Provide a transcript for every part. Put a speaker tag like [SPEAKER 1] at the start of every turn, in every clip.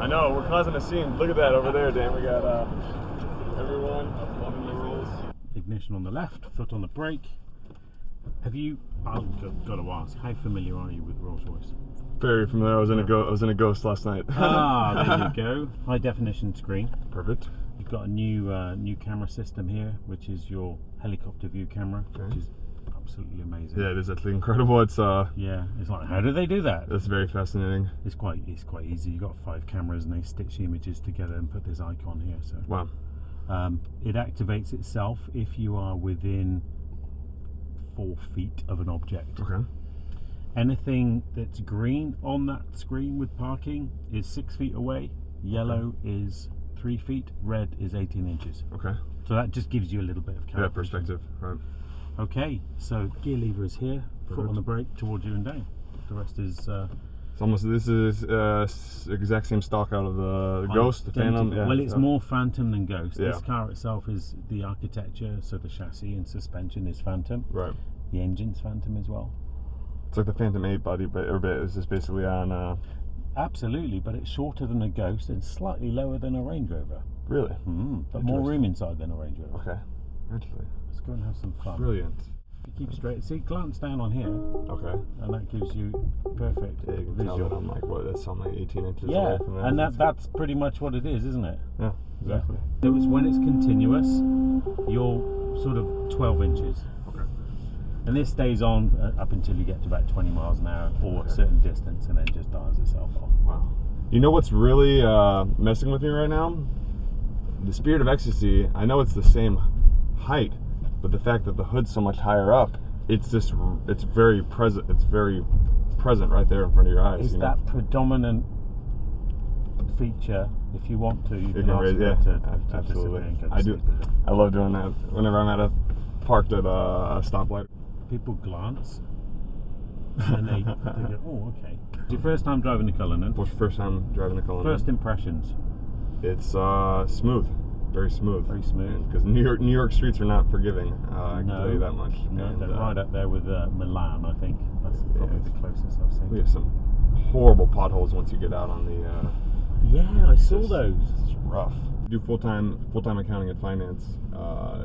[SPEAKER 1] I know, we're causing a scene. Look at that over there, Dan. We got everyone loving the rules.
[SPEAKER 2] Ignition on the left, foot on the brake. Have you, I've got to ask, how familiar are you with Rolls Royce?
[SPEAKER 1] Very familiar. I was in a Ghost last night.
[SPEAKER 2] Ah, there you go. High definition screen.
[SPEAKER 1] Perfect.
[SPEAKER 2] You've got a new camera system here, which is your helicopter view camera, which is absolutely amazing.
[SPEAKER 1] Yeah, it is actually incredible. It's
[SPEAKER 2] yeah, it's like, how do they do that?
[SPEAKER 1] It's very fascinating.
[SPEAKER 2] It's quite easy. You've got 5 cameras and they stitch the images together and put this icon here. So
[SPEAKER 1] wow.
[SPEAKER 2] It activates itself if you are within 4 feet of an object.
[SPEAKER 1] Okay.
[SPEAKER 2] Anything that's green on that screen with parking is 6 feet away. Yellow is 3 feet. Red is 18 inches.
[SPEAKER 1] Okay.
[SPEAKER 2] So that just gives you a little bit of
[SPEAKER 1] yeah, perspective. Right.
[SPEAKER 2] Okay, so gear lever is here.
[SPEAKER 1] Perfect.
[SPEAKER 2] Foot on the brake towards you and down. The rest is.
[SPEAKER 1] It's almost. This is exact same stock out of the Ghost, the Phantom. Yeah,
[SPEAKER 2] well, it's more Phantom than Ghost.
[SPEAKER 1] Yeah.
[SPEAKER 2] This car itself is the architecture, so the chassis and suspension is Phantom.
[SPEAKER 1] Right.
[SPEAKER 2] The engine's Phantom as well.
[SPEAKER 1] It's like the Phantom 8 body, but it's just basically on.
[SPEAKER 2] Absolutely, but it's shorter than a Ghost and slightly lower than a Range Rover.
[SPEAKER 1] Really?
[SPEAKER 2] But more room inside than a Range Rover.
[SPEAKER 1] Okay. Actually.
[SPEAKER 2] Let's go and have some fun.
[SPEAKER 1] Brilliant.
[SPEAKER 2] You keep straight. See, glance down on here.
[SPEAKER 1] Okay.
[SPEAKER 2] And that gives you perfect
[SPEAKER 1] yeah, you can
[SPEAKER 2] visual.
[SPEAKER 1] tell that I'm like, what? That's on like 18 inches
[SPEAKER 2] yeah,
[SPEAKER 1] away from that.
[SPEAKER 2] and that's pretty much what it is, isn't it?
[SPEAKER 1] Yeah, exactly.
[SPEAKER 2] So it's when it's continuous, you're sort of 12 inches.
[SPEAKER 1] Okay.
[SPEAKER 2] And this stays on up until you get to about 20 miles an hour or a certain distance, and then just dials itself off.
[SPEAKER 1] Wow. You know what's really messing with me right now? The Spirit of Ecstasy, I know it's the same height, but the fact that the hood's so much higher up, it's very present. It's very present right there in front of your eyes.
[SPEAKER 2] Is
[SPEAKER 1] you
[SPEAKER 2] that
[SPEAKER 1] know?
[SPEAKER 2] predominant feature? If you want to, you can
[SPEAKER 1] raise,
[SPEAKER 2] ask
[SPEAKER 1] yeah,
[SPEAKER 2] to
[SPEAKER 1] absolutely.
[SPEAKER 2] and go to
[SPEAKER 1] I do.
[SPEAKER 2] sleep with it.
[SPEAKER 1] I love doing that whenever I'm parked at a stoplight.
[SPEAKER 2] People glance and they go, oh, okay. It's your first time driving the Cullinan.
[SPEAKER 1] First time driving the Cullinan.
[SPEAKER 2] First impressions.
[SPEAKER 1] It's smooth, very smooth.
[SPEAKER 2] Very smooth.
[SPEAKER 1] Because New York streets are not forgiving. I can tell you that much.
[SPEAKER 2] No,
[SPEAKER 1] and,
[SPEAKER 2] they're right up there with Milan, I think. That's probably the closest I've seen.
[SPEAKER 1] We have some horrible potholes once you get out on the.
[SPEAKER 2] Yeah, I saw those.
[SPEAKER 1] It's rough. I do full-time accounting and finance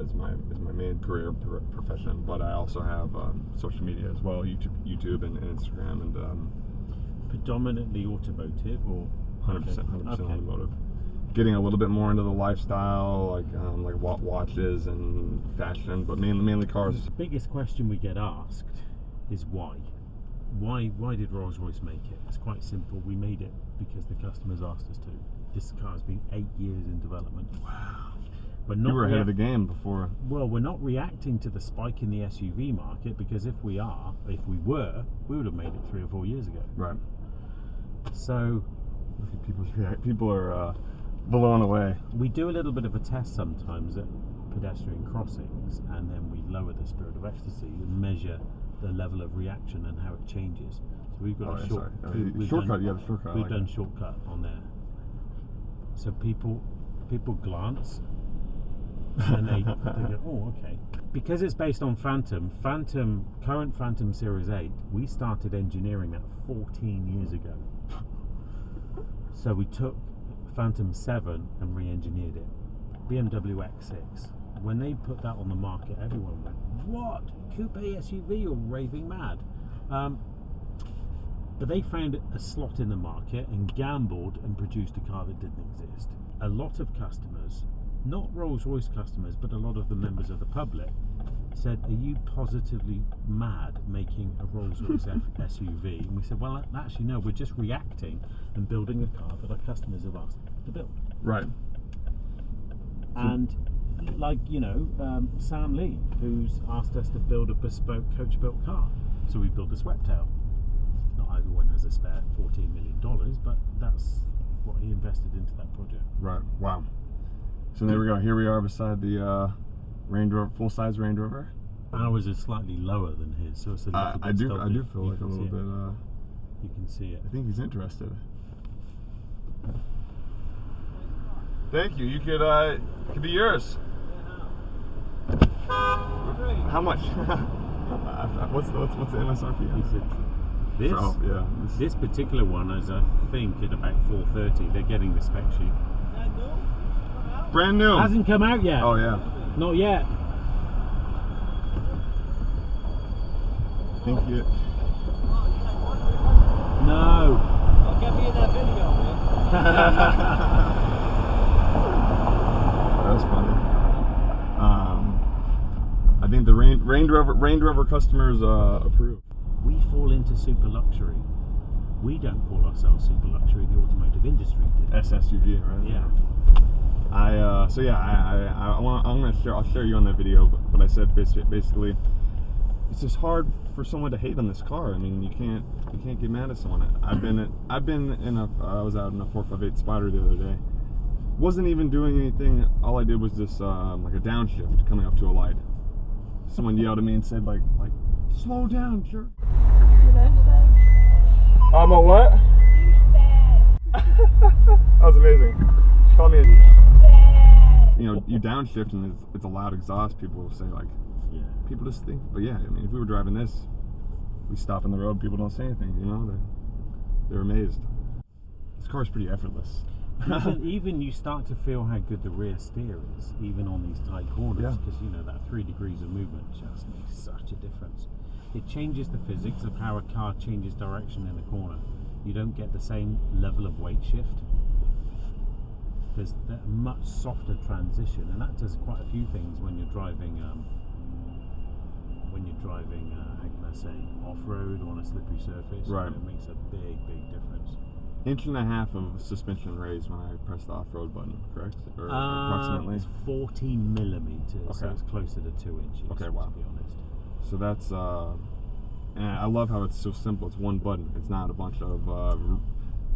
[SPEAKER 1] is my main career profession, but I also have social media as well, YouTube and Instagram, and
[SPEAKER 2] predominantly automotive or
[SPEAKER 1] 100% automotive. Getting a little bit more into the lifestyle, like watches and fashion, but mainly cars.
[SPEAKER 2] The biggest question we get asked is why. Why did Rolls Royce make it? It's quite simple. We made it because the customers asked us to. This car has been 8 years in development.
[SPEAKER 1] Wow.
[SPEAKER 2] But not
[SPEAKER 1] you were ahead of the game before.
[SPEAKER 2] Well, we're not reacting to the spike in the SUV market, because if we were, we would have made it 3 or 4 years ago.
[SPEAKER 1] Right.
[SPEAKER 2] So
[SPEAKER 1] look at people's reaction. People are blown away.
[SPEAKER 2] We do a little bit of a test sometimes at pedestrian crossings, and then we lower the Spirit of Ecstasy and measure the level of reaction and how it changes. So we've got a shortcut.
[SPEAKER 1] The shortcut.
[SPEAKER 2] We've done shortcut on there. So people glance and they go, oh, okay. Because it's based on current Phantom Series 8, we started engineering that 14 years ago. So we took Phantom 7 and re-engineered it. BMW X6. When they put that on the market, everyone went, what? Coupe SUV, you're raving mad. But they found a slot in the market and gambled and produced a car that didn't exist. A lot of customers, not Rolls Royce customers, but a lot of the members of the public said, are you positively mad making a Rolls Royce SUV? And we said, well, actually no, we're just reacting and building a car that our customers have asked to build.
[SPEAKER 1] Right.
[SPEAKER 2] And like, Sam Lee, who's asked us to build a bespoke coach-built car. So we built a Sweptail. Not everyone has a spare $14 million, but that's what he invested into that project.
[SPEAKER 1] Right. Wow. So there we go. Here we are beside the Range Rover, full-size Range Rover.
[SPEAKER 2] Ours is slightly lower than his, so it's a little bit
[SPEAKER 1] I do feel like a little bit.
[SPEAKER 2] You can see it.
[SPEAKER 1] I think he's interested. Thank you. You could be yours. How much? what's the MSRP?
[SPEAKER 2] This,
[SPEAKER 1] yeah.
[SPEAKER 2] This particular one is, I think, at about 430. They're getting the spec sheet.
[SPEAKER 1] Brand new.
[SPEAKER 2] Hasn't come out yet.
[SPEAKER 1] Oh yeah.
[SPEAKER 2] Not yet.
[SPEAKER 1] Thank you.
[SPEAKER 2] No.
[SPEAKER 3] I'll get me in that video, man.
[SPEAKER 1] That was funny. I think the Range Rover customers approve.
[SPEAKER 2] We fall into super luxury. We don't call ourselves super luxury. The automotive industry did.
[SPEAKER 1] SSUV, right?
[SPEAKER 2] Yeah.
[SPEAKER 1] I'll share you on that video. But I said basically, it's just hard for someone to hate on this car. I mean, you can't get mad at someone. I was out in a 458 Spider the other day. Wasn't even doing anything. All I did was just like a downshift coming up to a light. Someone yelled at me and said like slow down, sure. I'm a what? That was amazing. Call me you downshift and it's a loud exhaust. People will say like,
[SPEAKER 2] Yeah.
[SPEAKER 1] people just think, but yeah, I mean, if we were driving this, we stop in the road, people don't say anything, you know, they're amazed. This car's pretty effortless.
[SPEAKER 2] even you start to feel how good the rear steer is, even on these tight corners,
[SPEAKER 1] Yeah.
[SPEAKER 2] because you know that 3 degrees of movement just makes such a difference. It changes the physics of how a car changes direction in a corner. You don't get the same level of weight shift. There's a much softer transition, and that does quite a few things when you're driving. How can I say, off-road or on a slippery surface.
[SPEAKER 1] Right.
[SPEAKER 2] It makes a big difference.
[SPEAKER 1] 1.5 inch of suspension raise when I press the off-road button, correct? Or approximately?
[SPEAKER 2] It's 14 millimeters, so
[SPEAKER 1] Okay.
[SPEAKER 2] it's closer to 2 inches.
[SPEAKER 1] Okay, wow.
[SPEAKER 2] To be honest.
[SPEAKER 1] So that's, and I love how it's so simple. It's one button. It's not a bunch of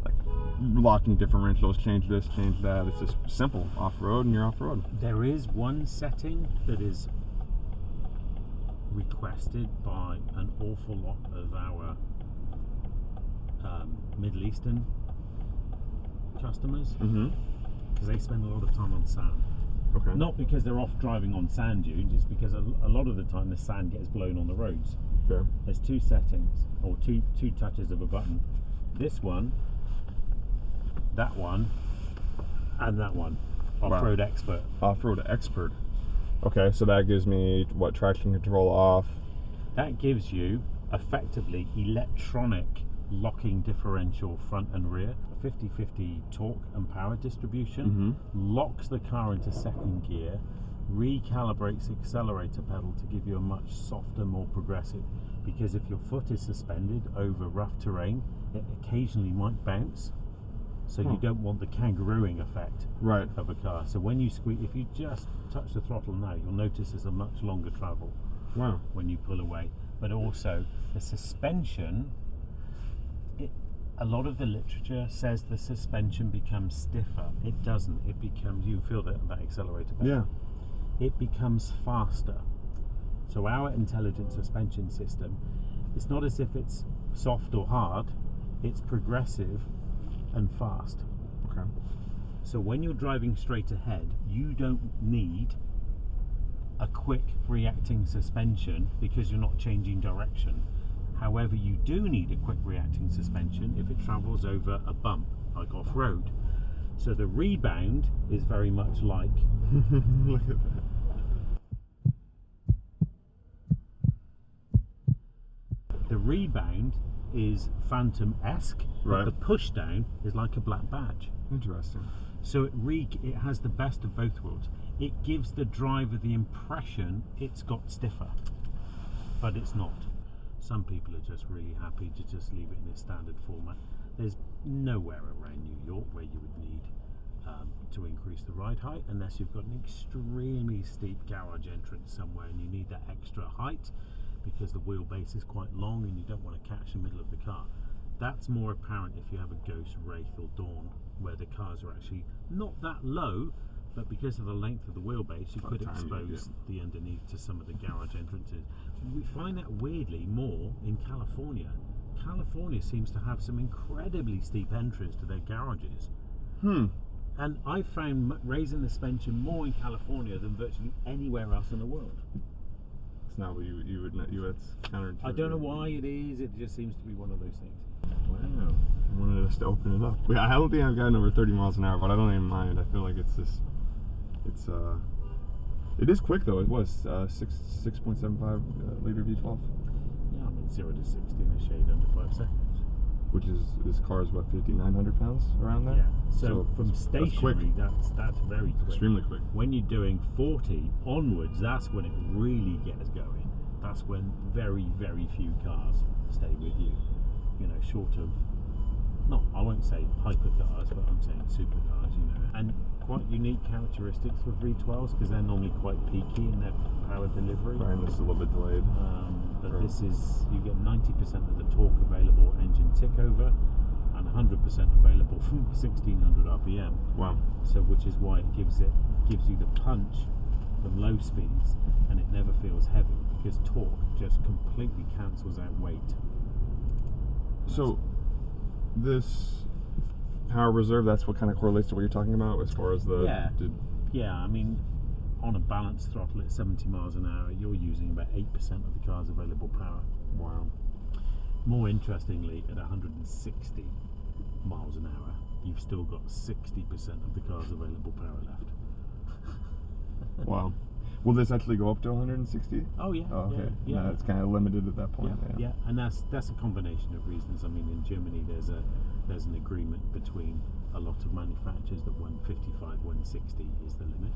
[SPEAKER 1] like locking differentials, change this, change that. It's just simple. Off-road and you're off-road.
[SPEAKER 2] There is one setting that is requested by an awful lot of our Middle Eastern customers, because they spend a lot of time on sand.
[SPEAKER 1] Okay.
[SPEAKER 2] Not because they're off driving on sand dunes, it's because a lot of the time the sand gets blown on the roads.
[SPEAKER 1] Fair.
[SPEAKER 2] There's 2 settings, or two touches of a button. This one, that one, and that one. Off-road expert.
[SPEAKER 1] Off-road expert. Okay, so that gives me what, traction control off.
[SPEAKER 2] That gives you effectively electronic locking differential front and rear, 50-50 torque and power distribution, locks the car into second gear, recalibrates the accelerator pedal to give you a much softer, more progressive, because if your foot is suspended over rough terrain, it occasionally might bounce, so you don't want the kangarooing effect of a car. So when you squeeze, if you just touch the throttle now, you'll notice there's a much longer travel when you pull away. But also the suspension, a lot of the literature says the suspension becomes stiffer. It doesn't. It becomes, you feel that accelerator pedal.
[SPEAKER 1] Yeah.
[SPEAKER 2] It becomes faster. So our intelligent suspension system, it's not as if it's soft or hard, it's progressive and fast.
[SPEAKER 1] Okay.
[SPEAKER 2] So when you're driving straight ahead, you don't need a quick reacting suspension because you're not changing direction. However, you do need a quick reacting suspension if it travels over a bump, like off-road. So the rebound is very much like...
[SPEAKER 1] Look at that.
[SPEAKER 2] The rebound is Phantom-esque,
[SPEAKER 1] Right.
[SPEAKER 2] but the push-down is like a black badge.
[SPEAKER 1] Interesting.
[SPEAKER 2] So it has the best of both worlds. It gives the driver the impression it's got stiffer, but it's not. Some people are just really happy to just leave it in its standard format. There's nowhere around New York where you would need to increase the ride height unless you've got an extremely steep garage entrance somewhere and you need that extra height because the wheelbase is quite long and you don't want to catch the middle of the car. That's more apparent if you have a Ghost, Wraith or Dawn, where the cars are actually not that low, but because of the length of the wheelbase, you could expose the underneath to some of the garage entrances. We find that weirdly more in California. California seems to have some incredibly steep entries to their garages. And I found raising the suspension more in California than virtually anywhere else in the world.
[SPEAKER 1] It's not what you would not. That's counterintuitive.
[SPEAKER 2] I don't know why it is. It just seems to be one of those things.
[SPEAKER 1] Wow. I wanted us to open it up. I don't think I've gotten over 30 miles an hour, but I don't even mind. I feel like it's just, it is quick though. It was 6.75 liter V12.
[SPEAKER 2] Yeah, I mean 0 to 60 in a shade under 5 seconds.
[SPEAKER 1] Which is this car's what, 5,900 pounds around there?
[SPEAKER 2] Yeah. So from
[SPEAKER 1] that's quick.
[SPEAKER 2] stationary, that's very quick.
[SPEAKER 1] Extremely quick.
[SPEAKER 2] When you're doing 40 onwards, that's when it really gets going. That's when very, very few cars stay with you. You know, short of, I won't say hypercars, but I'm saying supercars, you know. And quite unique characteristics for V12s because they're normally quite peaky in their power delivery.
[SPEAKER 1] Right, and this is a little bit delayed.
[SPEAKER 2] But this is, you get 90% of the torque available engine tick over and 100% available from 1600 RPM.
[SPEAKER 1] Wow.
[SPEAKER 2] So which is why it gives you the punch from low speeds and it never feels heavy because torque just completely cancels out weight.
[SPEAKER 1] So this power reserve, that's what kind of correlates to what you're talking about as far as the...
[SPEAKER 2] Yeah, I mean, on a balanced throttle at 70 miles an hour, you're using about 8% of the car's available power.
[SPEAKER 1] Wow.
[SPEAKER 2] More interestingly, at 160 miles an hour, you've still got 60% of the car's available power left.
[SPEAKER 1] Wow. Will this actually go up to 160?
[SPEAKER 2] Oh yeah.
[SPEAKER 1] Oh, okay.
[SPEAKER 2] Yeah.
[SPEAKER 1] No, it's kind of limited at that point.
[SPEAKER 2] Yeah, and that's a combination of reasons. I mean, in Germany, there's an agreement between a lot of manufacturers that 155, 160 is the limit.